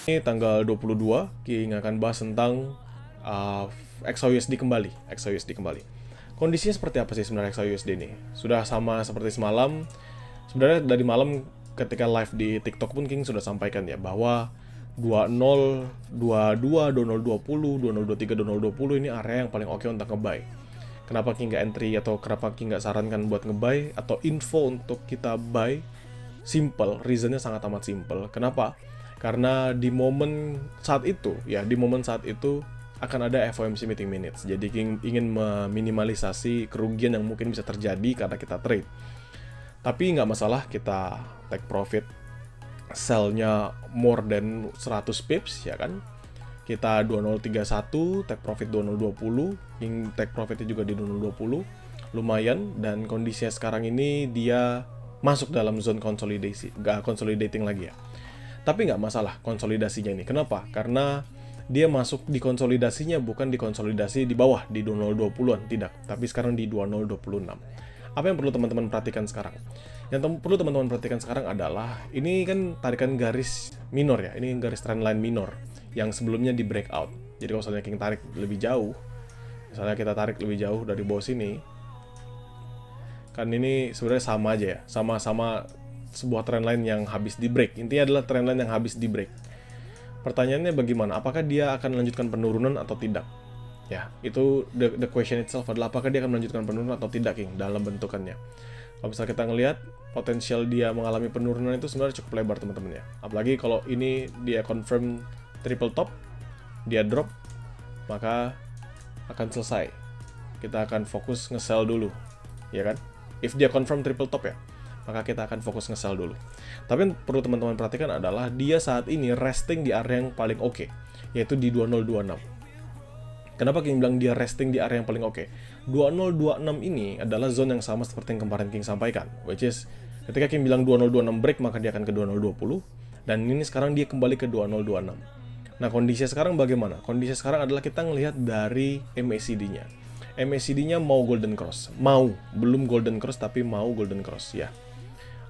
Ini tanggal 22, King akan bahas tentang XAUSD kembali. Kondisinya seperti apa sih sebenarnya XAUSD ini? Sudah sama seperti semalam. Sebenarnya dari malam ketika live di TikTok pun King sudah sampaikan ya bahwa 2022, 2020, 2023, 2020 ini area yang paling oke untuk nge-buy. Kenapa King nggak entry atau kenapa King nggak sarankan buat nge-buy atau info untuk kita buy? Simple, reasonnya sangat amat simple. Kenapa? Karena di momen saat itu, akan ada FOMC meeting minutes. Jadi King ingin meminimalisasi kerugian yang mungkin bisa terjadi karena kita trade. Tapi nggak masalah kita take profit, sell-nya more than 100 pips, ya kan? Kita 2031, take profit 2020, King take profitnya juga di 2020, lumayan. Dan kondisinya sekarang ini dia masuk dalam zone konsolidasi, nggak consolidating lagi ya. Tapi nggak masalah konsolidasinya ini. Kenapa? Karena dia masuk di konsolidasinya bukan di konsolidasi di bawah di 2020-an, tidak. Tapi sekarang di 2026. Apa yang perlu teman-teman perhatikan sekarang? Yang perlu teman-teman perhatikan sekarang adalah ini kan tarikan garis minor ya. Ini garis trendline minor yang sebelumnya di breakout. Jadi kalau misalnya King tarik lebih jauh, misalnya kita tarik lebih jauh dari bawah sini, kan ini sebenarnya sama aja ya, sama-sama sebuah trendline yang habis di break. Intinya adalah trendline yang habis di break. Pertanyaannya bagaimana? Apakah dia akan melanjutkan penurunan atau tidak? Ya, itu the question itself adalah apakah dia akan melanjutkan penurunan atau tidak, King, dalam bentukannya. Kalau misalnya kita ngelihat potensial dia mengalami penurunan itu sebenarnya cukup lebar, teman-teman ya. Apalagi kalau ini dia confirm triple top, dia drop, maka akan selesai. Kita akan fokus nge-sell dulu, ya kan? If dia confirm triple top ya, maka kita akan fokus nge-sell dulu. Tapi yang perlu teman-teman perhatikan adalah dia saat ini resting di area yang paling oke, yaitu di 2026. Kenapa King bilang dia resting di area yang paling oke? 2026 ini adalah zone yang sama seperti yang kemarin King sampaikan, which is ketika King bilang 2026 break, maka dia akan ke 2020, dan ini sekarang dia kembali ke 2026. Nah, kondisinya sekarang bagaimana? Kondisinya sekarang adalah kita ngelihat dari MACD-nya. MACD-nya mau golden cross, belum golden cross tapi mau golden cross ya.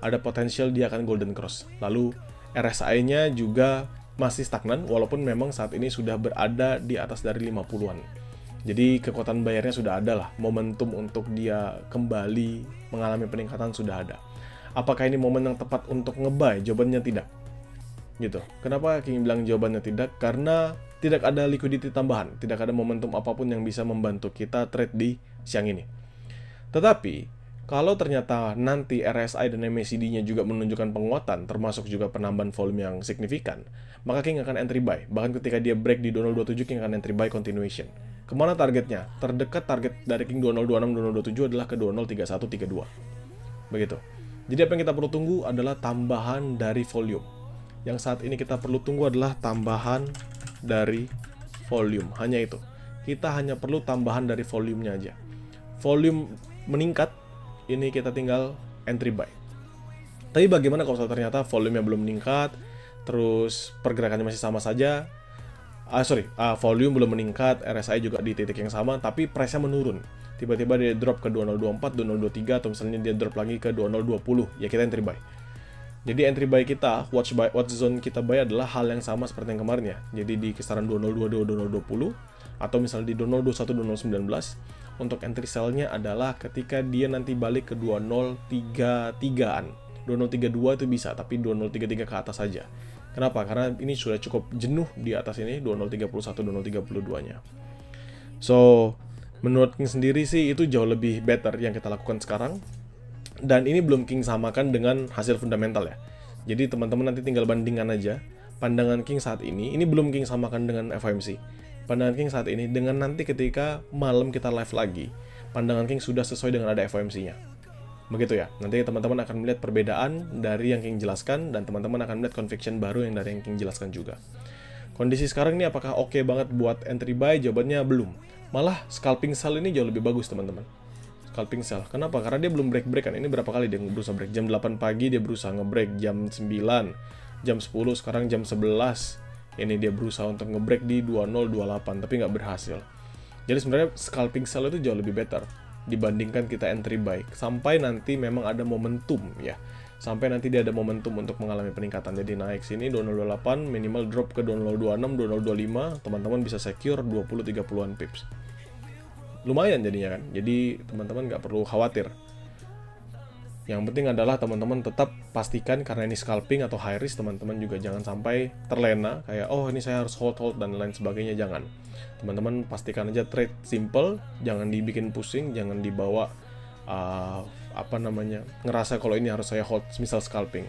Ada potensial dia akan golden cross. Lalu RSI-nya juga masih stagnan walaupun memang saat ini sudah berada di atas dari 50-an. Jadi kekuatan bayarnya sudah ada lah, momentum untuk dia kembali mengalami peningkatan sudah ada. Apakah ini momen yang tepat untuk nge-buy? Jawabannya tidak. Gitu. Kenapa King bilang jawabannya tidak? Karena tidak ada liquidity tambahan, tidak ada momentum apapun yang bisa membantu kita trade di siang ini. Tetapi kalau ternyata nanti RSI dan MACD-nya juga menunjukkan penguatan, termasuk juga penambahan volume yang signifikan, maka King akan entry buy. Bahkan ketika dia break di 2027, King akan entry buy continuation. Kemana targetnya? Terdekat target dari King 2026-2027 adalah ke 2031-32. Begitu. Jadi apa yang kita perlu tunggu adalah tambahan dari volume. Yang saat ini kita perlu tunggu adalah tambahan dari volume. Hanya itu. Kita hanya perlu tambahan dari volumenya aja. Volume meningkat, ini kita tinggal entry buy. Tapi bagaimana kalau ternyata volumenya belum meningkat, terus pergerakannya masih sama saja? Volume belum meningkat, RSI juga di titik yang sama, tapi price-nya menurun. Tiba-tiba dia drop ke 2024, 2023, atau misalnya dia drop lagi ke 2020, ya kita entry buy. Jadi entry buy kita, watch zone kita buy adalah hal yang sama seperti yang kemarin ya. Jadi di kisaran 2022-2020, atau misalnya di 2021-2019, untuk entry sell-nya adalah ketika dia nanti balik ke 2033-an. 2032 itu bisa, tapi 2033 ke atas saja. Kenapa? Karena ini sudah cukup jenuh di atas ini, 2031, 2032-nya. So, menurut King sendiri sih itu jauh lebih better yang kita lakukan sekarang. Dan ini belum King samakan dengan hasil fundamental ya. Jadi teman-teman nanti tinggal bandingkan aja. Pandangan King saat ini belum King samakan dengan FOMC. Pandangan King saat ini dengan nanti ketika malam kita live lagi, pandangan King sudah sesuai dengan ada FOMC-nya. Begitu ya. Nanti teman-teman akan melihat perbedaan dari yang King jelaskan, dan teman-teman akan melihat conviction baru yang dari yang King jelaskan juga. Kondisi sekarang ini apakah oke banget buat entry buy? Jawabannya belum. Malah scalping sell ini jauh lebih bagus, teman-teman. Scalping sell. Kenapa? Karena dia belum break-break kan. Ini berapa kali dia berusaha break? Jam 8 pagi dia berusaha nge-break, jam 9, jam 10, sekarang jam 11. Ini dia berusaha untuk nge-break di 2028, tapi nggak berhasil. Jadi sebenarnya scalping sell itu jauh lebih better dibandingkan kita entry buy. Sampai nanti memang ada momentum ya. sampai nanti dia ada momentum untuk mengalami peningkatan. Jadi naik sini 2028, minimal drop ke 2026, 2025, teman-teman bisa secure 20-30an pips. Lumayan jadinya kan. Jadi teman-teman nggak perlu khawatir. Yang penting adalah teman-teman tetap pastikan, karena ini scalping atau high risk, teman-teman juga jangan sampai terlena kayak oh ini saya harus hold dan lain sebagainya. Jangan. Teman-teman pastikan aja trade simple, jangan dibikin pusing, jangan dibawa ngerasa kalau ini harus saya hold misal scalping.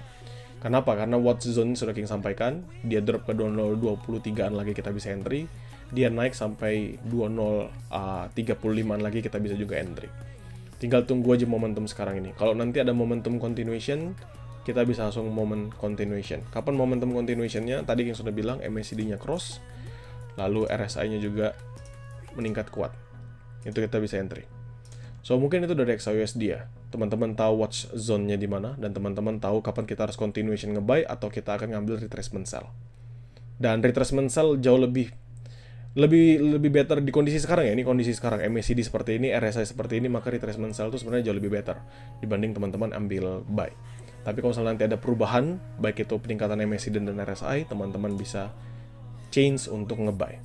Kenapa? Karena watch zone sudah King sampaikan, dia drop ke 2023an lagi kita bisa entry, dia naik sampai 2035an lagi kita bisa juga entry. Tinggal tunggu aja momentum sekarang ini. Kalau nanti ada momentum continuation, kita bisa langsung moment continuation. Kapan momentum continuationnya? Tadi yang sudah bilang MACD-nya cross, lalu RSI-nya juga meningkat kuat. Itu kita bisa entry. So mungkin itu dari XAUSD ya. Teman-teman tahu watch zone-nya di mana, dan teman-teman tahu kapan kita harus continuation nge-buy atau kita akan ngambil retracement sell. Dan retracement sell jauh lebih better di kondisi sekarang ya. Ini kondisi sekarang, MACD seperti ini, RSI seperti ini, maka retracement sell itu sebenarnya jauh lebih better dibanding teman-teman ambil buy. Tapi kalau misalnya nanti ada perubahan, baik itu peningkatan MACD dan RSI, teman-teman bisa change untuk nge-buy.